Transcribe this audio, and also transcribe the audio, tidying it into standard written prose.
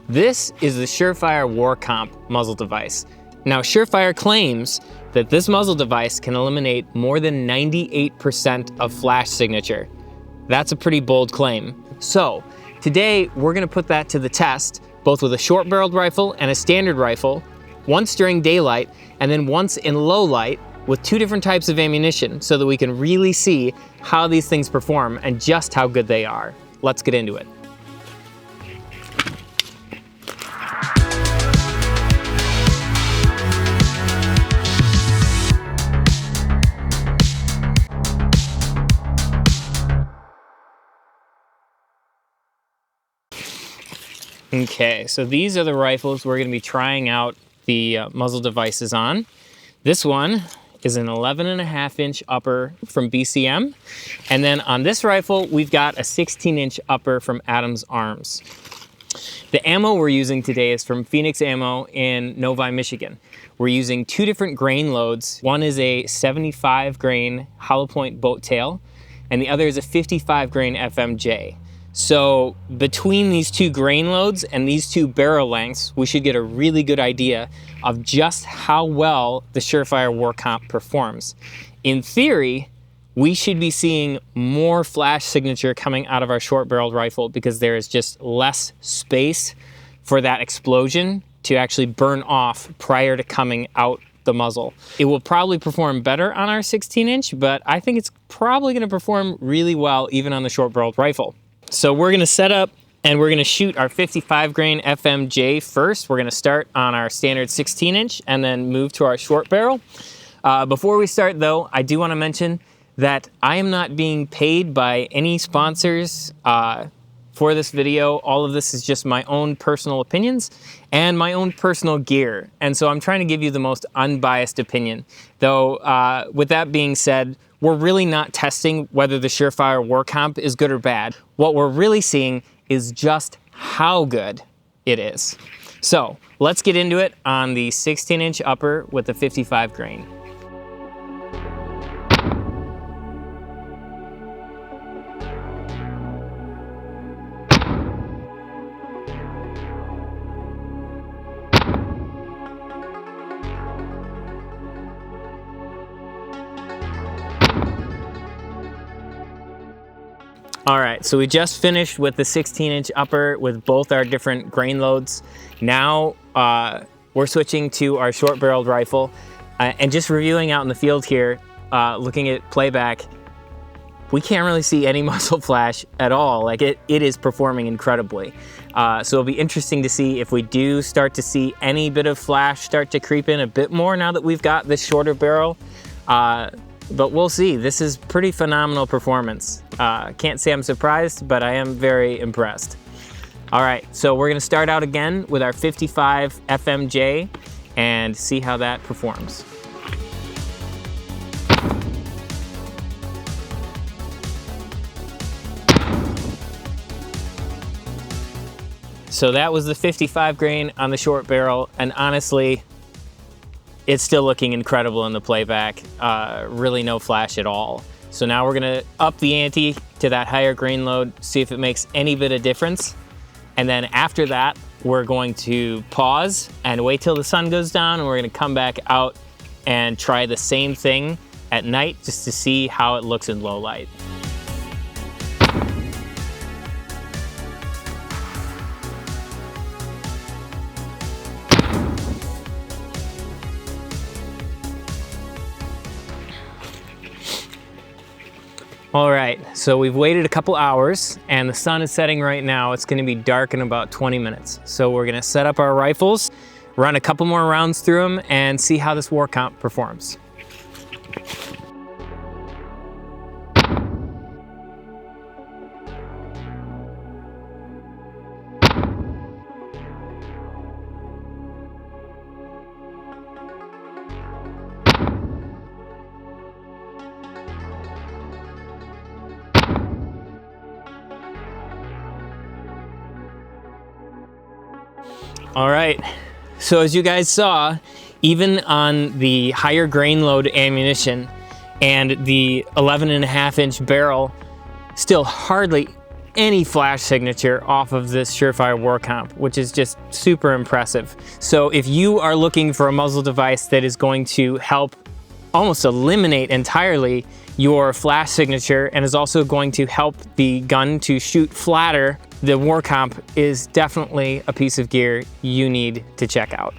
This is the SureFire Warcomp muzzle device. Now, SureFire claims that this muzzle device can eliminate more than 98% of flash signature. That's a pretty bold claim. So, today we're gonna put that to the test, both with a short-barreled rifle and a standard rifle, once during daylight, and then once in low light with two different types of ammunition so that we can really see how these things perform and just how good they are. Let's get into it. Okay, so these are the rifles we're going to be trying out the muzzle devices on. This one is an 11.5-inch upper from BCM. And then on this rifle, we've got a 16-inch upper from Adams Arms. The ammo we're using today is from Phoenix Ammo in Novi, Michigan. We're using two different grain loads. One is a 75 grain hollow point boat tail, and the other is a 55 grain FMJ. So between these two grain loads and these two barrel lengths, we should get a really good idea of just how well the SureFire Warcomp performs. In theory, we should be seeing more flash signature coming out of our short-barreled rifle because there is just less space for that explosion to actually burn off prior to coming out the muzzle. It will probably perform better on our 16-inch, but I think it's probably going to perform really well even on the short-barreled rifle. So we're gonna set up and we're gonna shoot our 55 grain FMJ first. We're gonna start on our standard 16-inch and then move to our short barrel. Before we start though, I do wanna mention that I am not being paid by any sponsors for this video. All of this is just my own personal opinions and my own personal gear. And so I'm trying to give you the most unbiased opinion. Though, with that being said, we're really not testing whether the SureFire Warcomp is good or bad. What we're really seeing is just how good it is. So let's get into it on the 16-inch upper with the 55 grain. All right, so we just finished with the 16-inch upper with both our different grain loads. Now we're switching to our short-barreled rifle and just reviewing out in the field here, looking at playback, we can't really see any muzzle flash at all. Like it is performing incredibly. So it'll be interesting to see if we do start to see any bit of flash start to creep in a bit more now that we've got this shorter barrel. But we'll see. This is pretty phenomenal performance. Can't say I'm surprised, but I am very impressed. All right, so we're gonna start out again with our 55 FMJ and see how that performs. So that was the 55 grain on the short barrel, and honestly, it's still looking incredible in the playback. Really no flash at all. So now we're gonna up the ante to that higher grain load, see if it makes any bit of difference. And then after that, we're going to pause and wait till the sun goes down, and we're gonna come back out and try the same thing at night just to see how it looks in low light. All right, so we've waited a couple hours and the sun is setting right now. It's gonna be dark in about 20 minutes. So we're gonna set up our rifles, run a couple more rounds through them, and see how this Warcomp performs. All right, so as you guys saw, even on the higher grain load ammunition and the 11.5-inch barrel, still hardly any flash signature off of this SureFire Warcomp, which is just super impressive. So if you are looking for a muzzle device that is going to help almost eliminate entirely your flash signature and is also going to help the gun to shoot flatter, the Warcomp is definitely a piece of gear you need to check out.